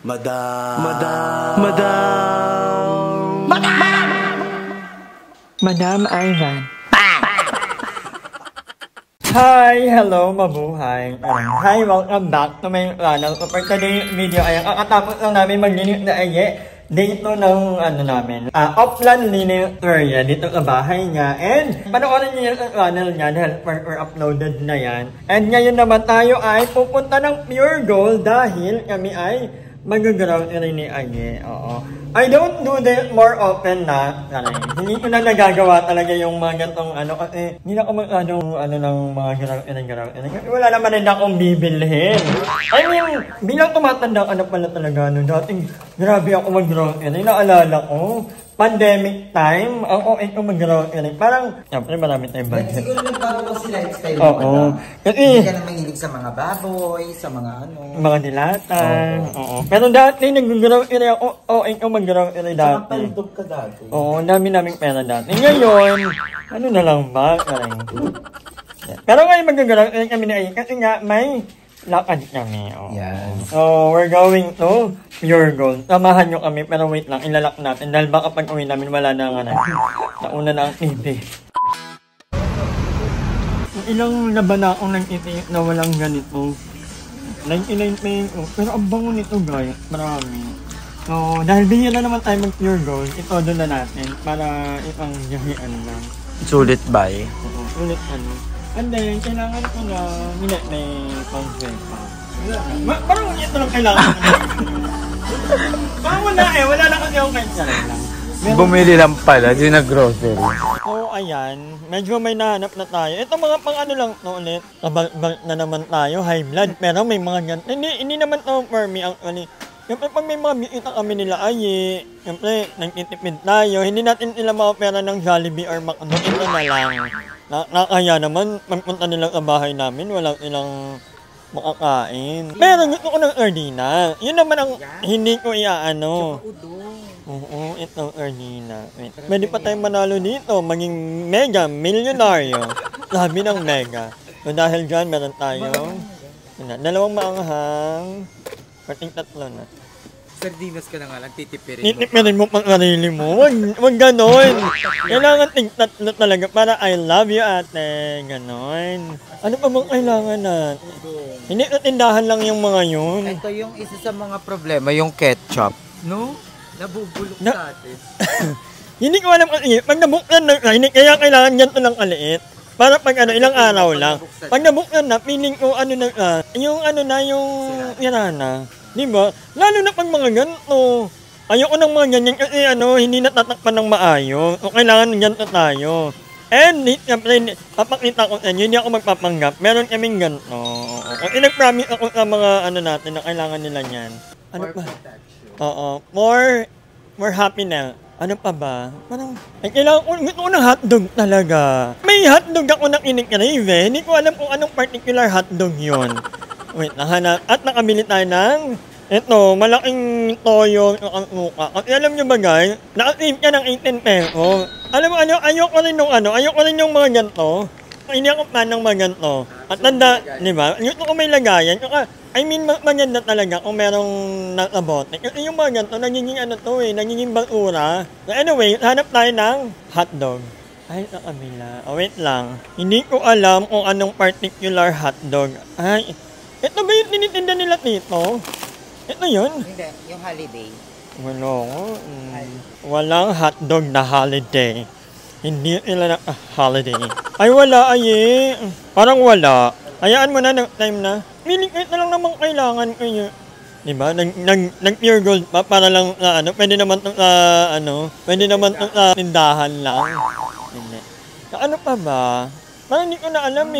Madam. Madam Ivan. Hi! Hello! Mabuhay! Hi! Welcome back to my channel. So for today's video ay kakatapos lang namin maglinis na dito ng offline linis area dito sa bahay niya. And panoorin niyo yung channel niya dahil for uploaded na yan. And ngayon naman tayo ay pupunta ng Pure Gold dahil kami ay mag-ground rin ni Aye. Oo. I don't do this more often na. Hindi ko na nagagawa talaga yung mga gantong kasi hindi na ako ng mga ground. Wala naman rin akong bibilhin. I mean, bilang tumatanda pala talaga dating grabe ako mag-ground. Naalala ko, pandemic time, ako mag-ground. Parang, siyempre marami tayong budget. Siguro nagbago kasi lifestyle mo. Oo. Kasi, hindi ka na mahilig sa mga baboy, sa mga mga dilata. Oo. Pero dati, nag-ground ako, mag-ground dati. Saka palidog ka dati. Oo, dami naming pera dati. Ngayon, na lang ba? Pero ngayon mag-ground kami na kasi nga may lakad kami. Oh. Yes. So, we're going to Pure Gold. Samahan nyo kami, pero wait lang, ilalak natin. Dahil baka pag uwi namin, wala na nga na. Nauna na ang TV. Ilang laban na akong nag-itiit na walang ganito. 99 pesos. Pero ang bango nito guys, marami. So, dahil binila naman tayo mag-Pure Gold, ito doon na natin para ipang yahian lang. Sulit ba eh? Oo, ulit And then, kailangan ko na may pang-12 pa. Parang ito lang kailangan ko na. Parang wala na kasi akong kahit sarili lang. Bumili lang pala, di na grocery. So, ayan. Medyo may nahanap na tayo. Ito mga pang lang ulit. Kabag na naman tayo, high blood. Pero may mga ganito. Hindi naman to for me. Siyempre, pag may mga bikita kami nila, siyempre, nagtitipid tayo. Hindi natin sila makapera ng Jollibee or McDo. Ito na lang. Nakakaya naman, magpunta nila sa bahay namin, walang ilang makakain. Pero gusto ko ng Erdina. Yun naman ang hindi ko iaano. Oo, ito Erdina. Pwede pa tayong manalo dito, maging mega milyonaryo. Sabi ng mega. So dahil dyan, meron tayo. Dalawang maanghang. Parting tatlo na. Sardinas ka na nga lang, titipirin mo. Titipirin mo pang sarili mo. Wag ganon. Kailangan tingtatlo talaga para I love you ate. Ganon. Ano pa bang kailangan natin? Hindi natindahan lang yung mga yun. Ito yung isa sa mga problema, yung ketchup. No? Nabubulok sa atin. Hindi ko alam kasi, pag nabuklan na, kaya kailangan ganito lang kaliit. Para pag ilang araw lang. Pag nabuklan na, feeling ko yung sira na. Diba? Lalo na pag mga ganito. Ayoko ng mga ganyan kasi hindi natatakpan ng maayos. So, kailangan ganito tayo. And, siyempre, papakita ko sa inyo, hindi ako magpapanggap. Meron kaming ganito. Kasi nag-promise ako sa mga natin na kailangan nila yan. Ano pa? Oo. More happy na. Ano pa ba? Parang, kailangan ko, gusto ko ng hotdog talaga. May hotdog ako na kinikrave eh. Hindi ko alam kung anong particular hotdog yun. Wait, nahanap. At nakabili tayo ng malaking toyo ang muka. Kasi alam nyo ba guys, naka-save ka ng 18 pesos. Alam mo, ayoko rin yung mga ganito. Hindi ako fan ng mga ganito. At tanda, di ba? Gusto ko may lagayan. I mean, maganda talaga kung merong nakabote. Kasi yung mga ganito, nagiging basura. So anyway, hanap tayo ng hotdog. Ay, sa kabila. Wait lang. Hindi ko alam kung anong particular hotdog. Ay, ito ba yung tinitinda nila dito? Ito yun? Hindi, yung holiday. Walang hotdog na holiday. Hindi nila na holiday. Ay, wala parang wala. Hayaan mo na ng time na. Feeling ko ito lang naman kailangan ko yun. Diba? Nag-pure gold pa para lang pwede naman itong pwede naman itong tindahan lang. Hindi. Ano pa ba? Parang hindi ko na alam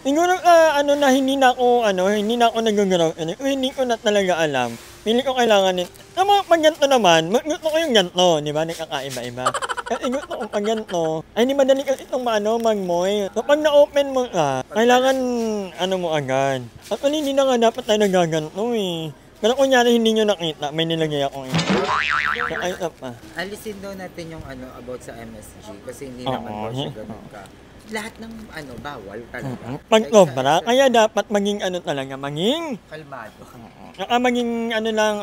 Siguro na hindi na ako nag-ground. Hindi ko na talaga alam. Pili ko kailangan sa mga pag ganito naman, gusto ko yung ganito, di ba? Nakakaiba-iba. Kasi gusto ko pag ganito, ay hindi madali kasi itong mag-moy. So pag na-open mo kailangan mo agad. At hindi na nga dapat tayo nagaganto Pero kunyari hindi nyo nakita, may nilagay ako So ay pa. Alisin daw natin yung about sa MSG kasi hindi naman daw siya ganun ka lahat ng bawal talaga. Pag sobra, kaya dapat maging talaga, maging Kalmado. maging lang,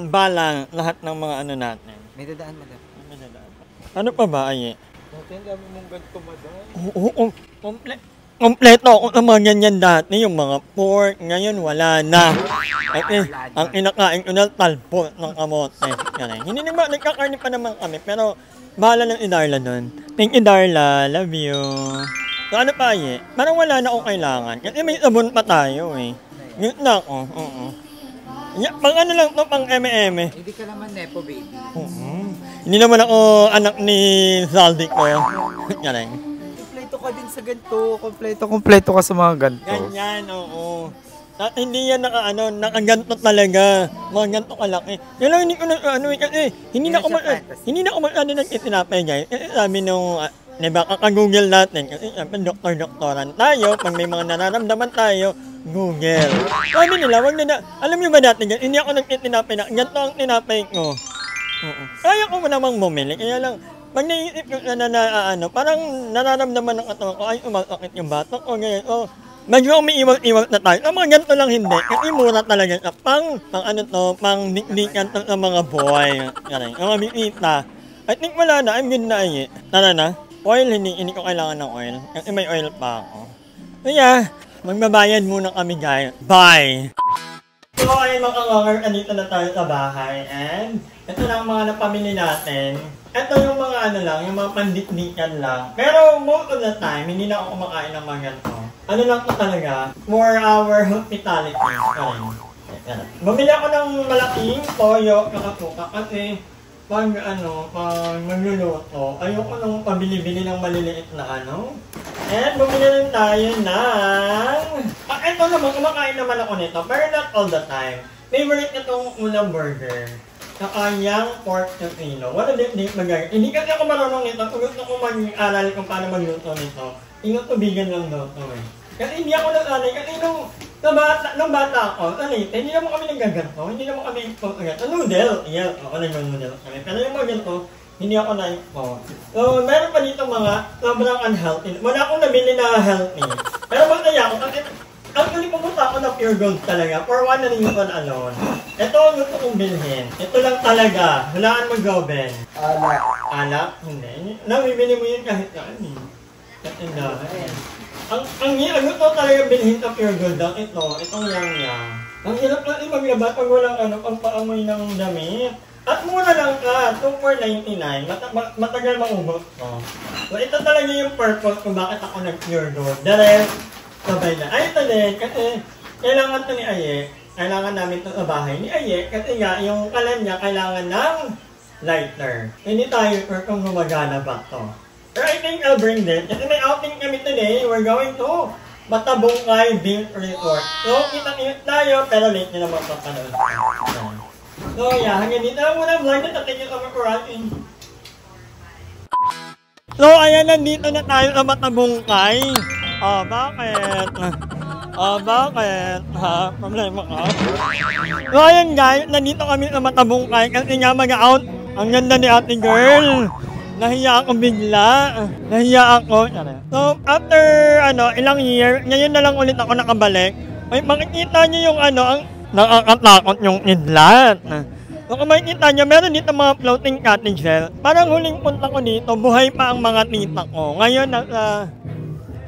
balang lahat ng mga natin. May dadaan, madam. Ano pa ba, Aye? Dati ang dami mong ganito, madam. Oo, kompleto ako ng mga ganyan dati, yung mga pork, ngayon wala na. Ang kinakain ko na talpo ng kamote. Yan. Hindi naman, nagkakarni pa naman kami, pero bahala ng Darla nun. Thank you, Darla. Love you. So ano pa, Aye? Parang wala na akong kailangan. Kasi may sabon pa tayo, eh. Ngayon na ako, oo. Pang lang to, pang eme-eme. Hindi ka naman nepo, baby. Hindi naman ako anak ni Zaldi ko. Yan. Kompleto ka din sa ganito. Kompleto ka sa mga ganito. Ganyan, oo. At hindi yan nakaganto talaga. Mga ganto kalaki. Yan lang hindi ko kasi hindi na ako nag-itinapay, guys. Kasi sabi nung, diba, kaka-google natin. Kasi doktor-doktoran tayo. Pag may mga nararamdaman tayo, Google. Sabi nila, wag na, alam niyo ba dati, hindi ako nag-itinapay na, ganito ang tinapay ko. Kaya ko namang bumili. Kaya lang, pag naisip ko parang nararamdaman ng katawan ko, ay umasakit yung batok ko, ganyan, medyo umiiwag-iwag na tayo. Ang mga ganito lang hindi. Kasi mura talaga siya. Pang dikdikan sa mga boy. Yan, ang mga bisita. I think wala na. I'm good na ay. Tara na. Oil, hindi ko kailangan ng oil. Kasi may oil pa ako. So yeah, magbabayad muna kami, guys. Bye! So ayun mga kangonger, andito na tayo sa bahay. And ito lang mga napamili natin. Ito yung mga yung mga pandikdikan lang. Pero most of the time, hindi na ako kumakain ng mga ganito. Ano lang to talaga, for our hospitality. Bumili ako ng malaking toyo, kakatuka, kasi pag magluluto, ayoko nang pabili-bili ng maliliit na And bumili rin tayo ng... ito naman, kumakain naman ako nito, pero not all the time. Favorite itong ulam burger. Saka yung pork tocino. Wala din magagawin. Hindi kasi ako marunong nito. Kung gusto ko mag-aral kung paano magluto nito, tubigan lang daw ito eh. Kasi hindi ako nag-alay. Kasi nung bata ako, hindi naman kami nagaganto. Hindi naman kami noodle. Yeah, ako nag-noodle kami. Pero yung mga ganito, hindi ako na-ito. So, meron pa dito mga sobrang unhealthy. Wala akong nabili na healthy. Pero masaya ako kasi actually pumunta ako ng Pure Gold talaga for 1 reason alone. Ito ang gusto kong bilhin. Ito lang talaga. Hulaan mo, Goben. Alak. Alak? Hindi. Nabibili mo yun kahit saan eh. Kasi ang gusto talaga bilhin sa Pure Gold ang itong yang. Ang hirap natin maglabas pag walang pang-paamoy ng damit. At mura lang ka, 2,499, matagal maubos ko. So ito talaga yung purpose kung bakit ako nag-Pure Gold. The rest, sabay na. Ay, ito din, kasi kailangan ito ni Aye. Kailangan namin ito sa bahay ni Aye, kasi nga, yung kalan niya kailangan ng lighter. Hindi tayo sure kung gumagana ba ito. Pero I think I'll bring this. Kasi may outing kami today, we're going to Matabungkay Beach Resort. So, kita-kita tayo, pero late na naman papanood. So yeah, hanggang dito lang muna vlog na. Thank you so much for watching. So ayan, nandito na tayo sa Matabungkay. Bakit? Bakit? Problema ka? So ayan guys, nandito kami sa Matabungkay kasi nga mag-out. Ang ganda ni ate girl. Nahiya ako bigla. Nahiya ako. So after ilang year, ngayon na lang ulit ako nakabalik. May makikita niyo yung ang nakakatakot yung idlat. So kung makikita nyo, meron dito mga floating cottages. Parang huling punta ko dito, buhay pa ang mga tita ko. Ngayon, nasa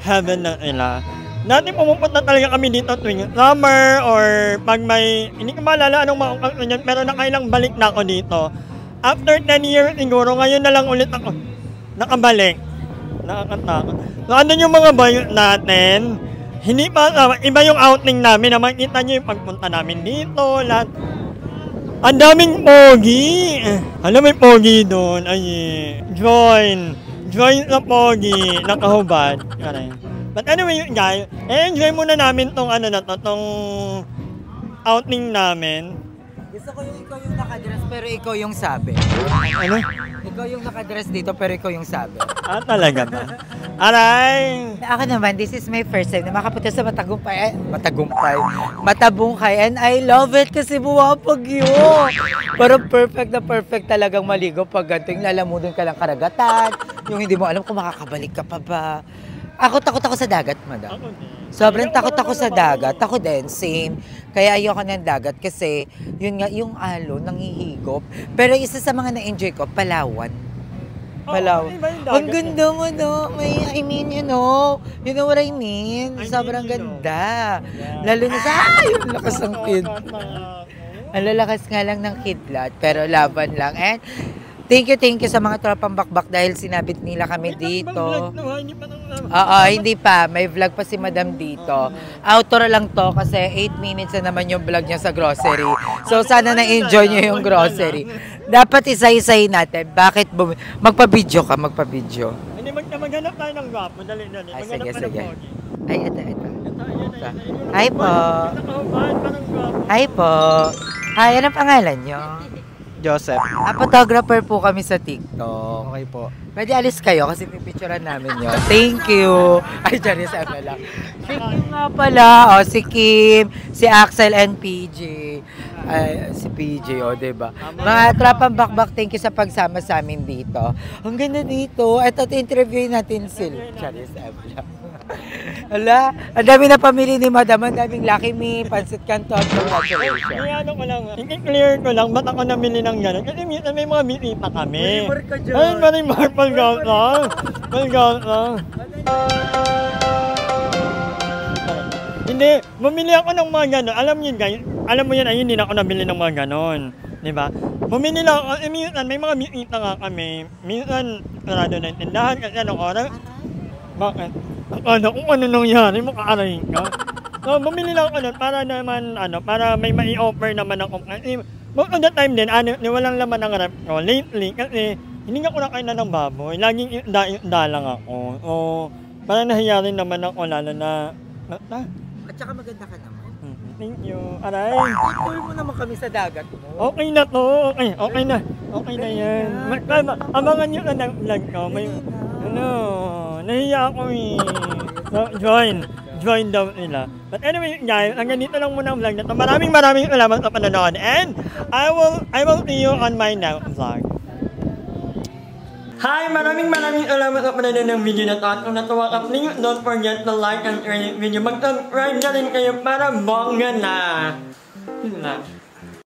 heaven na sila. Dati pumupunta talaga kami dito tuwing summer or pag may, hindi ko maalala anong mga okasyon, pero nakailang balik na ako dito. After 10 years siguro, ngayon na lang ulit ako nakabalik. Nakakatakot. So ano yung mga bayo natin? Hindi pa, iba yung outing namin na makikita nyo yung pagpunta namin dito, lahat. Ang daming pogi. Alam, may pogi doon. Ay, join sa pogi. Nakahubad. But anyway, guys, enjoy muna namin tong tong outing namin. Gusto ko yung ikaw yung nakadress pero ikaw yung sabi. Ano? Ikaw yung nakadress dito pero ikaw yung sabi. Talaga ba? Aray! Ako naman, this is my first time na makapunta sa Matabungkay. And I love it kasi buwapag yun. Pero perfect na perfect talagang maligo pag ganito yung lalamunin ka lang karagatan. Yung hindi mo alam kung makakabalik ka pa ba. Ako takot ako sa dagat, madam. Ako din. Sobrang Hindi takot ako sa marunong dagat. lumangoy. Ako din, same. Kaya ayoko ng dagat kasi yun nga, yung alon, nanghihigop. Pero isa sa mga na-enjoy ko, Palawan. Oo, Palawan. iba yung dagat Ang ganda mo, no? I mean, you know what I mean? I mean, Sobrang you know. ganda. Yeah. Lalo na sa, yung lakas ng kid. Ang lalakas nga lang ng kidlat, pero laban lang. And thank you sa mga tropang bakbak dahil sinabit nila kami dito. Oo, hindi pa. May vlog pa si Madam dito. Outro lang to kasi 8 minutes na naman yung vlog niya sa grocery. So, sana na-enjoy niyo yung grocery. Dapat isa-isahin natin. Bakit magpa-video ka, magpa-video. Hindi, maghanap tayo ng gwapo. Dali. Ay, Maghanap sige, tayo ng sige. pogi. Ay, ito. Hi Hi po. Parang gwapo. Hi po. Hi, anong pangalan niyo? Joseph. Photographer po kami sa TikTok. Okay po. Pwede alis kayo kasi pipicturean namin yun. Thank you. Ay, Janice, lang. Si Kim nga pala. O, si Kim, si Axel and PJ. Ay, si PJ, o, diba? Mga trapang bakbak, thank you sa pagsama sa amin dito. Ang ganda dito. Ito, interviewin natin si Janice lang. Hala, ang dami na pamili ni Madam. Ang daming Lucky Me, Pansit Canton. Congratulations. Kaya ano ko lang, i-clear ko lang, ba't ako namili ng gano'n? Kasi minsan may mga bisita kami. Marimar ka dyan. Ay, marimar, palgata. Palgata. Hindi, bumili ako ng mga gano'n. Alam mo yan, ayun, hindi na ako nabili ng mga gano'n. Diba? Bumili lang ako, minsan may mga bisita nga kami. Minsan, sarado na yung tindahan kasi anong oras. Bakit? Ano kung ano nangyari, makaaray ka. So, bumili lang ako nun para naman, para may mai-offer naman ako. Kasi, most of the time din, walang laman ng rep ko. Lately, kasi, hindi nga ko nakain na ng baboy. Laging da lang ako. So, parang nahiya rin naman ako, lalo na, At saka maganda ka naman. thank you. Aray. Tour mo naman kami sa dagat mo. Okay na to. Okay na. Okay na yan. Abangan nyo na ng vlog ko. May, nahiya ako eh. So, join daw nila. But anyway, guys, hanggang dito lang muna ang vlog na to. Maraming salamat sa panonood. And I will see you on my next vlog. Hi! Maraming salamat sa panonood ng video na to. At kung natuwa ka, please don't forget to like and share this video. Mag-subscribe na rin kayo para bongga na.